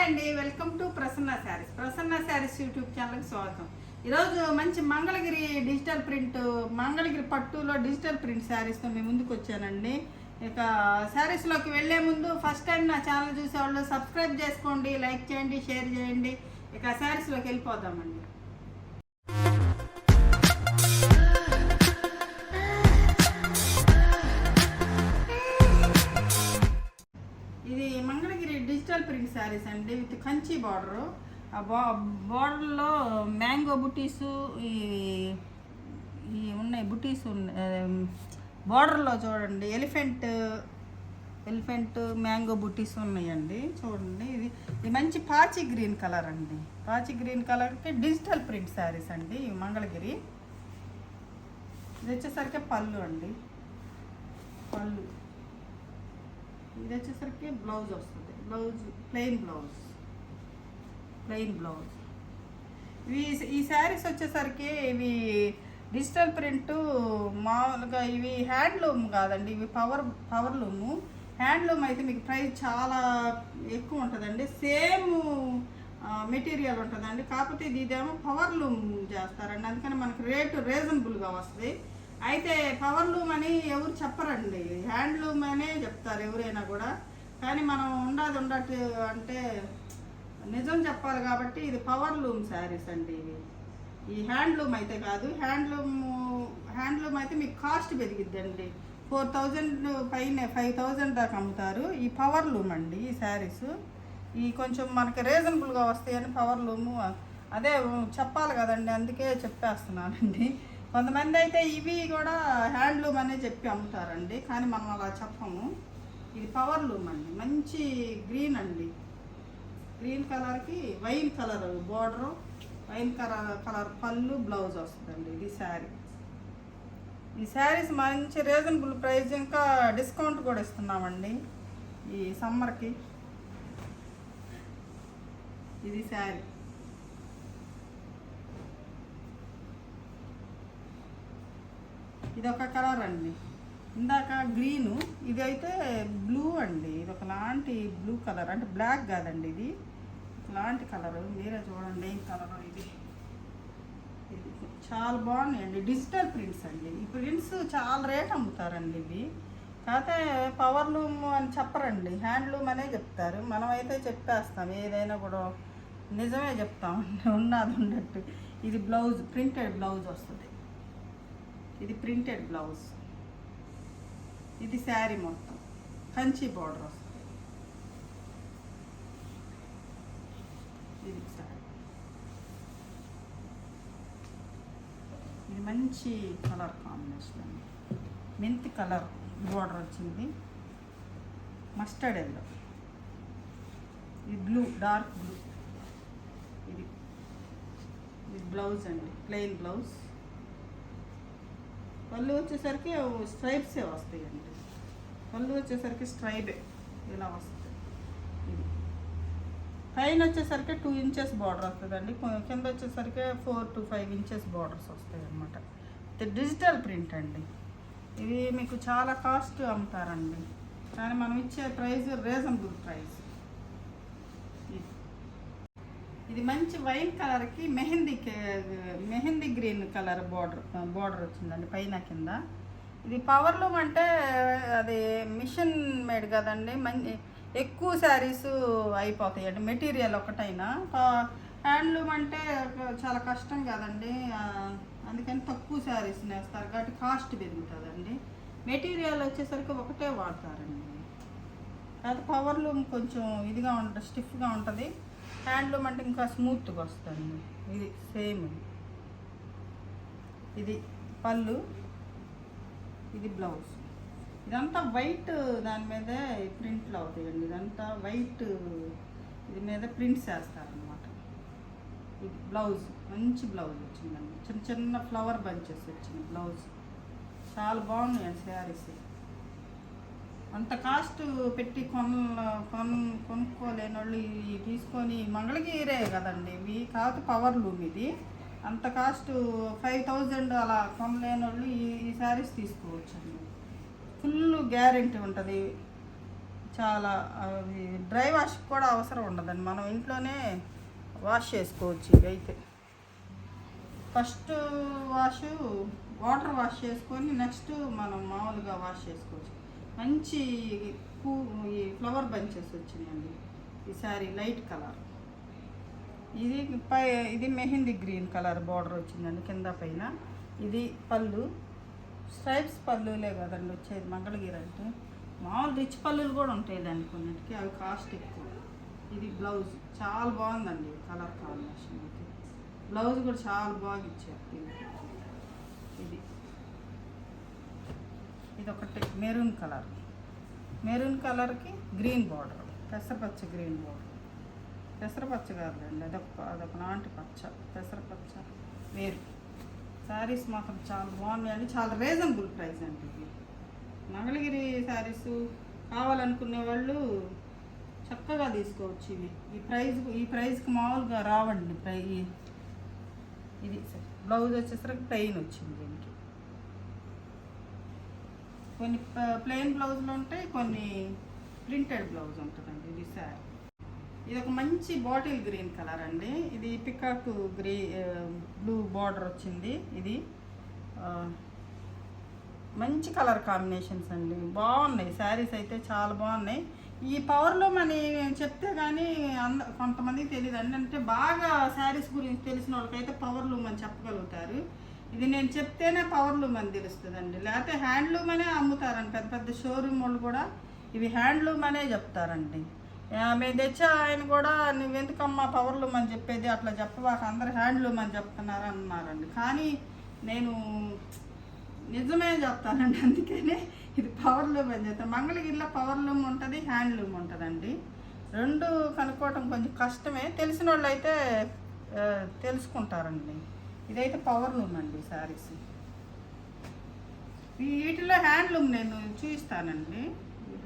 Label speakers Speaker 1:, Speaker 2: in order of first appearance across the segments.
Speaker 1: అండి, welcome to Prasanna saris YouTube ఛానల్కి స్వాగతం. ఈరోజు మంచి మంగళగిరి పట్టులో డిజిటల్ ప్రింట్ శారీస్తో మేము ముందుకు వచ్చానండి. ఇక శారీస్లోకి వెళ్ళే ముందు ఫస్ట్ టైం నా ఛానల్ చూసేవాళ్ళు సబ్స్క్రైబ్ చేసుకోండి, లైక్ చేయండి, షేర్ చేయండి. ఇక శారీస్లోకి వెళ్ళిపోదామండి. ఇది మంగళగిరి డిజిటల్ ప్రింట్ శారీస్ అండి, విత్ కంచి బార్డరు. ఆ బార్డర్లో మ్యాంగో బుటీసు ఈ ఉన్నాయి, బుటీస్ ఉన్నాయి. బార్డర్లో చూడండి ఎలిఫెంట్ మ్యాంగో బుటీస్ ఉన్నాయండి. చూడండి, ఇది మంచి పాచి గ్రీన్ కలర్ అండి. పాచి గ్రీన్ కలర్కి డిజిటల్ ప్రింట్ శారీస్ అండి ఇవి మంగళగిరి. ఇది వచ్చేసరికి పళ్ళు అండి, పళ్ళు. ఇది వచ్చేసరికి బ్లౌజ్ వస్తుంది, ప్లెయిన్ బ్లౌజ్. ఈ శారీస్ వచ్చేసరికి ఇవి డిజిటల్ ప్రింట్ మామూలుగా ఇవి హ్యాండ్లూమ్ కాదండి, ఇవి పవర్ లూము. హ్యాండ్లూమ్ అయితే మీకు ప్రైస్ చాలా ఎక్కువ ఉంటుందండి, సేమ్ మెటీరియల్ ఉంటుందండి. కాకపోతే ఇదేమో పవర్ లూమ్ చేస్తారండి, అందుకని మనకు రేటు రీజనబుల్గా వస్తుంది. అయితే పవర్ లూమ్ అని ఎవరు చెప్పరండి, హ్యాండ్లూమ్ అనే చెప్తారు ఎవరైనా కూడా. కానీ మనం ఉండట్టు అంటే నిజం చెప్పాలి కాబట్టి ఇది పవర్ లూమ్ శారీస్ అండి ఇవి. ఈ హ్యాండ్లూమ్ అయితే కాదు. హ్యాండ్లూమ్ అయితే మీకు కాస్ట్ పెరిగిద్దండి, 4000 పైన 5000 దాకా అమ్ముతారు. ఈ పవర్ లూమ్ అండి ఈ శారీస్. ఈ కొంచెం మనకి రీజనబుల్గా వస్తాయని పవర్ లూము అదే చెప్పాలి కదండి, అందుకే చెప్పేస్తున్నానండి. కొంతమంది అయితే ఇవి కూడా హ్యాండ్లూమ్ అనే చెప్పి అమ్ముతారండి, కానీ మనం అలా చెప్పము. ఇది పవర్ లూమ్ అండి, మంచి గ్రీన్ అండి. గ్రీన్ కలర్కి wine colour border, wine colour పళ్ళు, బ్లౌజ్ వస్తుందండి. ఇది శారీ. ఈ శారీస్ మంచి రీజనబుల్ ప్రైస్, ఇంకా డిస్కౌంట్ కూడా ఇస్తున్నామండి ఈ సమ్మర్కి. ఇది శారీ. ఇది ఒక కలర్ అండి, ఇందాక గ్రీను, ఇది అయితే బ్లూ అండి. ఇది ఒకలాంటి బ్లూ కలర్, అంటే బ్లాక్ కాదండి, ఇది ఇలాంటి కలరు. మీరే చూడండి ఏం కలరు ఇది చాలా బాగున్నాయండి. డిజిటల్ ప్రింట్స్ అండి. ఈ ప్రింట్స్ చాలా రేట్ అమ్ముతారండి ఇవి. కాకపోతే పవర్ లూమ్ అని చెప్పరండి, హ్యాండ్లూమ్ అనే చెప్తారు. మనమైతే చెప్పేస్తాం, ఏదైనా కూడా నిజమే చెప్తామండి, ఉన్నట్టు. ఇది బ్లౌజ్, ప్రింటెడ్ బ్లౌజ్ వస్తుంది. ఇది ప్రింటెడ్ బ్లౌజ్. ఇది శారీ మొత్తం కంచి బార్డర్ వస్తుంది. ఇది శారీ. ఇది మంచి కలర్ కాంబినేషన్ అండి, మెంతి కలర్ బార్డర్ వచ్చింది, మస్టర్డ్ ఎల్లో. ఇది బ్లూ, డార్క్ బ్లూ. ఇది బ్లౌజ్ అండి, ప్లెయిన్ బ్లౌజ్. పళ్ళు వచ్చేసరికి స్ట్రైప్సే వస్తాయండి. పళ్ళు వచ్చేసరికి స్ట్రైపే ఇలా వస్తుంది. ఇది పైన వచ్చేసరికి 2 ఇంచెస్ బార్డర్ వస్తుందండి, కింద వచ్చేసరికి 4 to 5 ఇంచెస్ బార్డర్స్ వస్తాయి అన్నమాట. ఇది డిజిటల్ ప్రింట్ అండి. ఇవి మీకు చాలా కాస్ట్ అమ్ముతారండి, కానీ మనం ఇచ్చే ప్రైస్ రీజనబుల్ ప్రైస్. ఇది మంచి వైన్ కలర్కి మెహందీ గ్రీన్ కలర్ బార్డర్ వచ్చిందండి పైన కింద. ఇది పవర్ లూమ్ అంటే అది మిషన్ మేడ్ కదండి, ఎక్కువ శారీస్ అయిపోతాయండి మెటీరియల్ ఒకటైనా. హ్యాండ్లూమ్ అంటే చాలా కష్టం కదండి, అందుకని తక్కువ శారీస్ నేస్తారు కాబట్టి కాస్ట్ పెరుగుతుందండి. మెటీరియల్ వచ్చేసరికి ఒకటే వాడతారండి. అది పవర్ లూమ్ కొంచెం ఇదిగా ఉంటుంది, స్టిఫ్గా ఉంటుంది. హ్యాండ్లూమ్ అంటే ఇంకా స్మూత్గా వస్తుంది. ఇది సేమ్. ఇది పళ్ళు, ఇది బ్లౌజ్. ఇదంతా వైట్, దాని మీద ప్రింట్లు అవుతాయండి. ఇదంతా వైట్, ఇది మీద ప్రింట్స్ వేస్తారనమాట. ఇది బ్లౌజ్, మంచి బ్లౌజ్ వచ్చిందండి, చిన్న చిన్న ఫ్లవర్ బంచెస్ వచ్చింది బ్లౌజ్. చాలా బాగున్నాయండి శారీస్. అంత కాస్ట్ పెట్టి కొనుక్కోలేని వాళ్ళు ఇవి తీసుకొని, మంగళగిరే కదండి ఇవి, కాకపోతే పవర్ లూమ్. ఇది అంత కాస్ట్ 5000 అలా కొనలేని వాళ్ళు ఈ శారీస్ తీసుకోవచ్చండి. ఫుల్ గ్యారెంటీ ఉంటుంది, చాలా అవి డ్రై వాష్ కూడా అవసరం ఉండదండి, మనం ఇంట్లోనే వాష్ చేసుకోవచ్చు. ఇవి అయితే ఫస్ట్ వాష్ వాటర్ వాష్ చేసుకొని నెక్స్ట్ మనం మామూలుగా వాష్ చేసుకోవచ్చు. మంచి ఈ ఫ్లవర్ బంచెస్ వచ్చినాయండి. ఈ శారీ లైట్ కలర్, ఇది ఇది మెహందీ గ్రీన్ కలర్ బార్డర్ వచ్చిందండి కింద పైన. ఇది పళ్ళు, స్ట్రైప్స్ పళ్ళులే కదండి వచ్చేది మంగళగిరి అంటే. మామూలు రిచ్ పళ్ళులు కూడా ఉంటాయి దానికి కొన్నిటికి, అవి కాస్ట్ ఎక్కువ. ఇది బ్లౌజ్ చాలా బాగుందండి కలర్ కాంబినేషన్ అయితే. బ్లౌజ్ కూడా చాలా బాగా ఇచ్చారు దీనికి. ఇది ఒకటి మెరూన్ కలర్, మెరూన్ కలర్కి గ్రీన్ బార్డర్, పెసరపచ్చ గ్రీన్ బార్డర్. పెసరపచ్చ కాదులేండి, అదొక నాంటి పచ్చ, పెసరపచ్చ వేరు. శారీస్ మాత్రం చాలా బాగున్నాయండి, చాలా రీజనబుల్ ప్రైస్ అండి ఇవి. మంగళగిరి శారీస్ కావాలనుకునే వాళ్ళు చక్కగా తీసుకోవచ్చు. ఇవి ఈ ప్రైస్కి మామూలుగా రావండి. ఇది బ్లౌజ్ వచ్చేసరికి ప్లెయిన్ వచ్చింది దీనికి. కొన్ని ప్లెయిన్ బ్లౌజులు ఉంటాయి, కొన్ని ప్రింటెడ్ బ్లౌజ్ ఉంటుందండి. ఇది శారీ, ఇది ఒక మంచి బాటిల్ గ్రీన్ కలర్ అండి. ఇది పికాక్ బ్లూ బార్డర్ వచ్చింది. ఇది మంచి కలర్ కాంబినేషన్స్ అండి, బాగున్నాయి శారీస్ అయితే చాలా బాగున్నాయి. ఈ పవర్లో అని చెప్తే కానీ కొంతమందికి తెలియదు అండి. అంటే బాగా శారీస్ గురించి తెలిసిన వాళ్ళకైతే పవర్ లూమ్ అని చెప్పగలుగుతారు. ఇది నేను చెప్తేనే పవర్ లూమ్ అని తెలుస్తుందండి, లేకపోతే హ్యాండ్లూమ్ అనే అమ్ముతారండి. పెద్ద పెద్ద షోరూమ్ వాళ్ళు కూడా ఇవి హ్యాండ్లూమ్ అనే చెప్తారండి. మేము తెచ్చా ఆయన కూడా నువ్వెందుకమ్మా పవర్ లూమ్ అని చెప్పేది, అట్లా చెప్పవాక అందరు హ్యాండ్లూమ్ అని చెప్తున్నారు అన్నారండి. కానీ నేను నిజమే చెప్తానండి, అందుకనే ఇది పవర్ లూమ్ అని చెప్తాను. మంగళగిరిలో పవర్ లూమ్ ఉంటుంది, హ్యాండ్లూమ్ ఉంటుందండి. రెండు కనుక్కోవటం కొంచెం కష్టమే, తెలిసిన వాళ్ళు అయితే తెలుసుకుంటారండి. ఇదైతే పవర్ లూమ్ అండి శారీస్. వీటిలో హ్యాండ్లూమ్ నేను చూపిస్తానండి,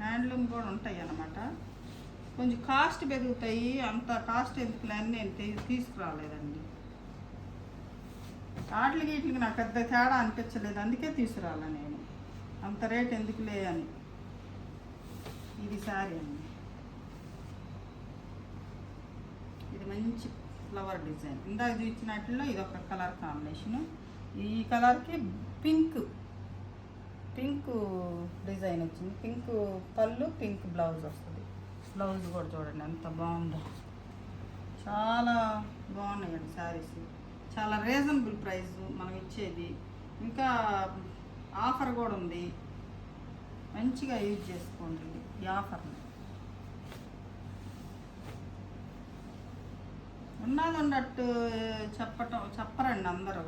Speaker 1: హ్యాండ్లూమ్ కూడా ఉంటాయి అన్నమాట. కొంచెం కాస్ట్ పెరుగుతాయి, అంత కాస్ట్ ఎందుకులే అని నేను తీసుకురాలేదండి. వీటికి నాకు పెద్ద తేడా అనిపించలేదు, అందుకే తీసుకురాలే నేను, అంత రేట్ ఎందుకులే అని. ఇది శారీ అండి, ఇది మంచి ఫ్లవర్ డిజైన్. ఇందాక చూపించినట్లో ఇది ఒక కలర్ కాంబినేషను. ఈ కలర్కి పింక్ డిజైన్ వచ్చింది. పింక్ పళ్ళు, పింక్ బ్లౌజ్ వస్తుంది. బ్లౌజ్ కూడా చూడండి ఎంత బాగుందో, చాలా బాగున్నాయండి శారీస్. చాలా రీజనబుల్ ప్రైస్ మనం ఇచ్చేది. ఇంకా ఆఫర్ కూడా ఉంది, మంచిగా యూజ్ చేసుకోండి ఈ ఆఫర్ని. ఉన్నది ఉన్నట్టు చెప్పరండి అందరూ,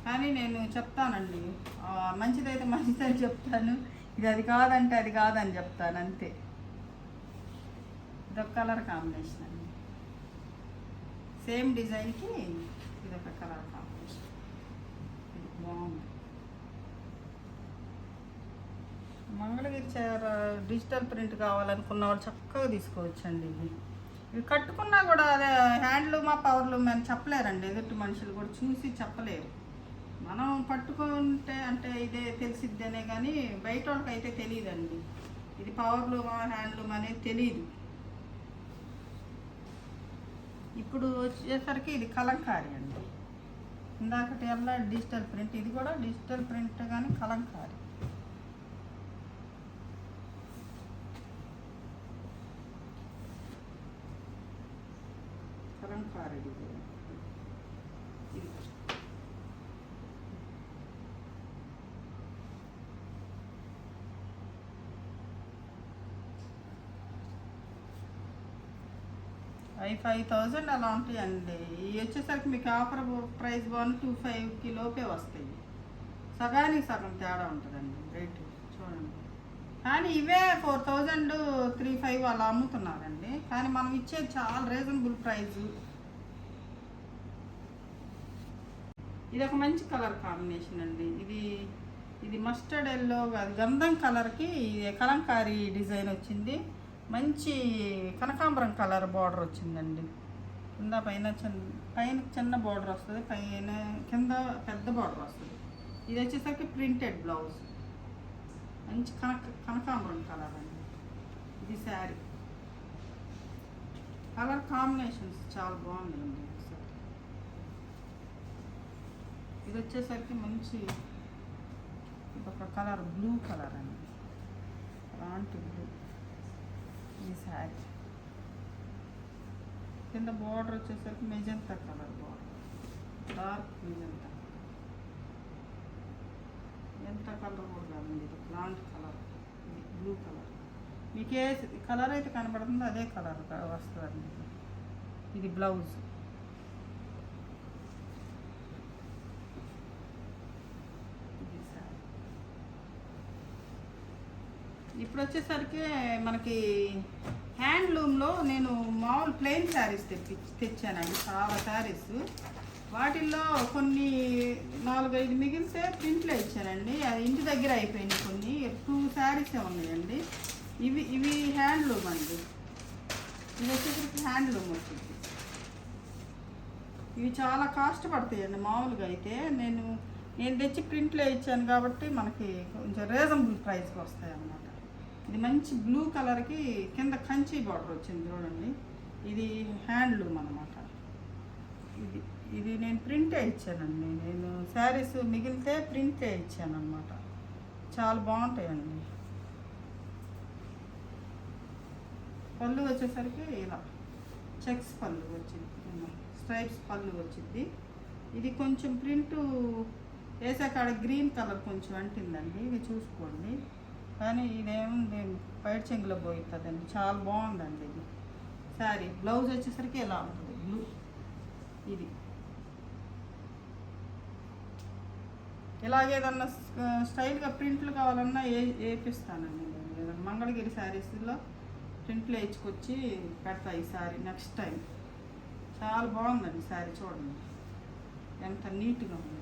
Speaker 1: కానీ నేను చెప్తానండి. మంచిదైతే మంచిదని చెప్తాను, ఇది అది కాదంటే అది కాదని చెప్తాను అంతే. ఇదొక కలర్ కాంబినేషన్ అండి, సేమ్ డిజైన్కి ఇదొక కలర్ కాంబినేషన్. ఇది బాగుంది. మంగళగిరి చీర డిజిటల్ ప్రింట్ కావాలనుకున్న వాళ్ళు చక్కగా తీసుకోవచ్చండి. ఇవి కట్టుకున్నా కూడా అదే హ్యాండ్లూమా పవర్లూమ్ అని చెప్పలేరండి, ఎదుటి మనుషులు కూడా చూసి చెప్పలేరు. మనం పట్టుకుంటే అంటే ఇదే తెలిసిద్దనే కానీ బయట వాళ్ళకి అయితే తెలియదండి, ఇది పవర్లూమా హ్యాండ్లూమ్ అనేది తెలియదు. ఇప్పుడు వచ్చేసరికి ఇది కలంకారీ అండి. ఇందాకటి వల్ల డిజిటల్ ప్రింట్, ఇది కూడా డిజిటల్ ప్రింట్ కానీ కలంకారీ. కలంకారీ డిజైన్. ఇది 5,000 అలా ఉంటాయండి. ఇవి వచ్చేసరికి మీకు ఆఫర్ ప్రైస్ 125కి లోపే వస్తాయి. సగానికి సగం తేడా ఉంటుందండి రేటు చూడండి. కానీ ఇవే 4,035 అలా అమ్ముతున్నారండి, కానీ మనం ఇచ్చేది చాలా రీజనబుల్ ప్రైజు. ఇది ఒక మంచి కలర్ కాంబినేషన్ అండి. ఇది మస్టర్డ్ ఎల్లో, అది గంధం కలర్కి కలంకారీ డిజైన్ వచ్చింది. మంచి కనకాంబరం కలర్ బార్డర్ వచ్చిందండి. కింద పైన చిన్న బార్డర్ వస్తుంది, కింద పెద్ద బార్డర్ వస్తుంది. ఇది వచ్చేసరికి ప్రింటెడ్ బ్లౌజ్, మంచి కనకాంబరం కలర్ అండి. ఇది శారీ కలర్ కాంబినేషన్స్ చాలా బాగుందండి. ఇది వచ్చేసరికి మంచి ఒక కలర్ బ్లూ కలర్ అండి, అలాంటి బ్లూ. ఈ శారీ కింద బార్డర్ వచ్చేసరికి magenta colour border, dark magenta. ఎంత కలర్ కూడా కాదండి, ఇది ప్లాంట్ కలర్, ఇది బ్లూ కలర్. మీకు ఏ కలర్ అయితే కనబడుతుందో అదే కలర్ వస్తుందండి. ఇది బ్లౌజ్. ఇప్పుడు వచ్చేసరికి మనకి హ్యాండ్లూమ్లో నేను మామూలు ప్లెయిన్ శారీస్ తెచ్చానండి, చాలా శారీస్. వాటిల్లో కొన్ని 4-5 మిగిలితే ప్రింట్లో ఇచ్చానండి. అది ఇంటి దగ్గర అయిపోయినాయి. కొన్ని 2 శారీసే ఉన్నాయండి. ఇవి హ్యాండ్లూమ్ అండి. ఇది వచ్చేసరికి హ్యాండ్లూమ్ వచ్చింది. ఇవి చాలా కాస్ట్ పడతాయండి. మామూలుగా అయితే నేను తెచ్చి ప్రింట్లో ఇచ్చాను కాబట్టి మనకి కొంచెం రీజనబుల్ ప్రైస్కి వస్తాయి అన్నమాట. ఇది మంచి బ్లూ కలర్కి కింద కంచి బార్డర్ వచ్చింది చూడండి. ఇది హ్యాండ్లూమ్ అన్నమాట. ఇది నేను ప్రింటే ఇచ్చానండి. నేను శారీస్ మిగిలితే ప్రింటే ఇచ్చాను అన్నమాట. చాలా బాగుంటాయండి. పళ్ళు వచ్చేసరికి ఇలా చెక్స్ పళ్ళు వచ్చింది, స్ట్రైప్స్ పళ్ళు వచ్చింది. ఇది కొంచెం ప్రింట్ వేసాక గ్రీన్ కలర్ కొంచెం అంటిందండి, ఇది చూసుకోండి. కానీ ఇదేముంది బయట చెంగులో పోతుందండి. చాలా బాగుందండి ఇది శారీ. బ్లౌజ్ వచ్చేసరికి ఇలా ఉంటుంది బ్లూ. ఇది ఇలాగేదన్నా స్టైల్గా ప్రింట్లు కావాలన్నా వేపిస్తానండి నేను. ఏదన్నా మంగళగిరి శారీస్లో ప్రింట్లు వేయించుకొచ్చి పెడతా ఈ శారీ నెక్స్ట్ టైం. చాలా బాగుందండి శారీ, చూడండి ఎంత నీట్గా ఉంది.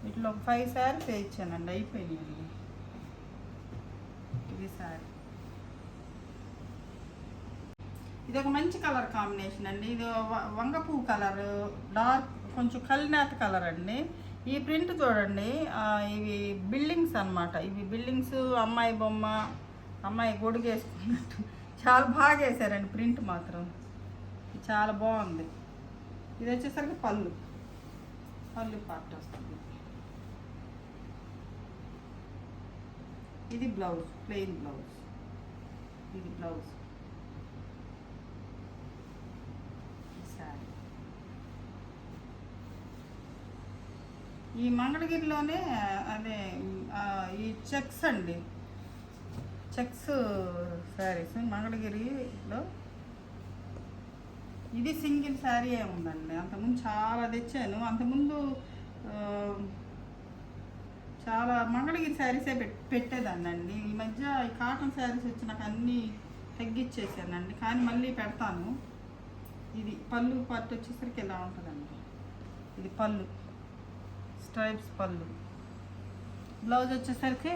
Speaker 1: ఇట్లా ఒక 5 శారీస్ వేయించానండి, అయిపోయినాయండి. ఇది శారీ. ఇది ఒక మంచి కలర్ కాంబినేషన్ అండి. ఇది వంగపువ్వు కలర్, డార్క్ కొంచెం కలినేత కలర్ అండి. ఈ ప్రింట్ చూడండి, ఇవి బిల్డింగ్స్ అన్నమాట. ఇవి బిల్డింగ్స్, అమ్మాయి బొమ్మ, అమ్మాయి గొడుగు వేసుకున్నట్టు చాలా బాగా వేసారండి ప్రింట్ మాత్రం. చాలా బాగుంది. ఇది వచ్చేసరికి పళ్ళు పార్ట్ వస్తుంది. ఇది బ్లౌజ్, ప్లెయిన్ బ్లౌజ్. ఇది బ్లౌజ్. శారీ ఈ మంగళగిరిలోనే అదే ఈ చెక్స్ అండి, చెక్స్ శారీస్ మంగళగిరిలో. ఇది సింగిల్ శారీ ఉందండి. అంతకుముందు చాలా తెచ్చాను. అంతకుముందు చాలా మంగళగిరి శారీసే పెట్టేదాన్ని అండి. ఈ మధ్య ఈ కాటన్ శారీస్ వచ్చినాక అన్నీ తగ్గించేసానండి, కానీ మళ్ళీ పెడతాను. ఇది పళ్ళు పార్ట్ వచ్చేసరికి ఇలా ఉంటుందండి. ఇది పళ్ళు, స్ట్రైప్స్ పళ్ళు. బ్లౌజ్ వచ్చేసరికి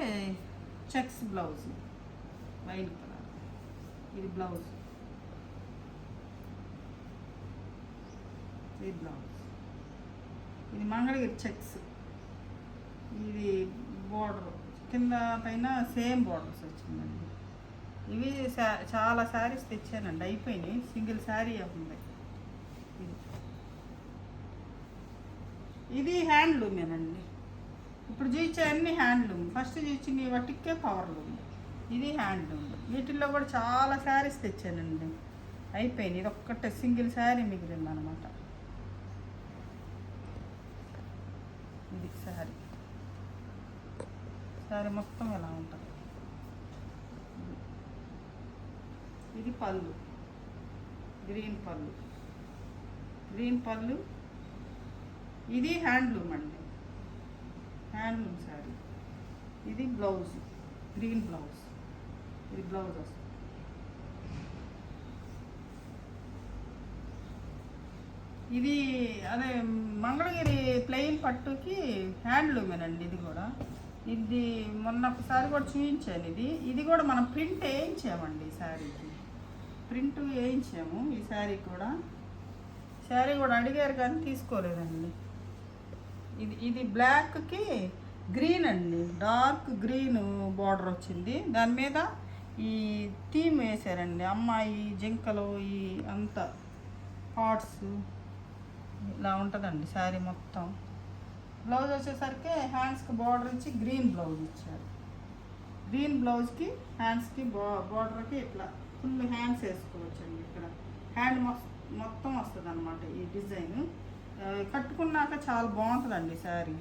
Speaker 1: చెక్స్ బ్లౌజ్, వైట్ కలర్. ఇది బ్లౌజ్. ఇది బ్లౌజ్. ఇది మంగళగిరి చెక్స్. ఇది బోర్డర్ కింద పైన సేమ్ బోర్డర్స్ వచ్చిందండి. ఇవి చాలా శారీస్ తెచ్చానండి, అయిపోయినాయి. సింగిల్ శారీ ఉంది. ఇది హ్యాండ్లూమేనండి. ఇప్పుడు చూపించే అన్ని హ్యాండ్లూమ్. ఫస్ట్ చూపించిన వాటికే పవర్లూమ్. ఇది హ్యాండ్లూమ్. వీటిల్లో కూడా చాలా శారీస్ తెచ్చానండి, అయిపోయినాయి. ఇది ఒక్కటే సింగిల్ శారీ మిగిలిందనమాట. ఇది శారీ మొత్తం ఎలా ఉంటుంది. ఇది పళ్ళు, గ్రీన్ పళ్ళు. ఇది హ్యాండ్లూమ్ అండి, హ్యాండ్లూమ్ శారీ. ఇది బ్లౌజ్, గ్రీన్ బ్లౌజ్. ఇది బ్లౌజ్ వస్తుంది. ఇది అదే మంగళగిరి ప్లెయిన్ పట్టుకి హ్యాండ్లూమేనండి. ఇది కూడా ఇది మొన్న ఒకసారి కూడా చూపించాను. ఇది కూడా మనం ప్రింట్ వేయించామండి. ఈ శారీకి ప్రింట్ వేయించాము. ఈ శారీ కూడా అడిగారు కానీ తీసుకోలేదండి. ఇది బ్లాక్కి గ్రీన్ అండి, డార్క్ గ్రీన్ బార్డర్ వచ్చింది. దాని మీద ఈ థీమ్ వేసారండి, అమ్మాయి జింకలు ఈ అంతా హార్ట్స్ ఇలా ఉంటుందండి శారీ మొత్తం. బ్లౌజ్ వచ్చేసరికి హ్యాండ్స్కి బార్డర్ ఇచ్చి గ్రీన్ బ్లౌజ్ ఇచ్చారు. గ్రీన్ బ్లౌజ్కి హ్యాండ్స్కి బార్డర్కి ఇట్లా ఫుల్ హ్యాండ్స్ వేసుకోవచ్చండి. ఇక్కడ హ్యాండ్ మొత్తం వస్తుంది అనమాట ఈ డిజైన్. కట్టుకున్నాక చాలా బాగుంటుందండి శారీ.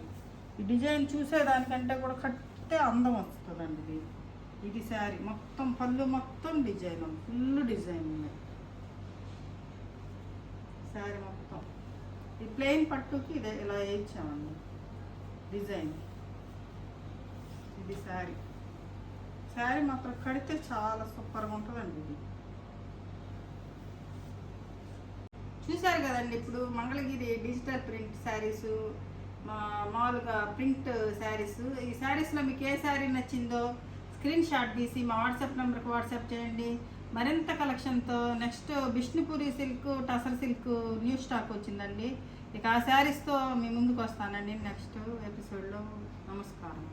Speaker 1: ఈ డిజైన్ చూసేదానికంటే కూడా కట్టితే అందం వస్తుందండి. ఇది శారీ మొత్తం పళ్ళు మొత్తం డిజైన్, ఫుల్ డిజైన్ ఉన్నాయి శారీ మొత్తం. ఈ ప్లెయిన్ పట్టుకి ఇదే ఇలా వేయించామండి డిజైన్. ఇది శారీ. శారీ మాత్రం కడితే చాలా సూపర్గా ఉంటుందండి. ఇది చూశారు కదండి. ఇప్పుడు మంగళగిరి డిజిటల్ ప్రింట్ శారీస్, మామూలుగా ప్రింట్ శారీస్. ఈ శారీస్లో మీకు ఏ శారీ నచ్చిందో స్క్రీన్ షాట్ తీసి మా వాట్సాప్ నెంబర్కి వాట్సాప్ చేయండి. మరింత కలెక్షన్తో next Bishnupuri silk, tussar silk new stock వచ్చిందండి. ఇక ఆ శారీస్తో మీ ముందుకు వస్తానండి నెక్స్ట్ ఎపిసోడ్లో. నమస్కారం.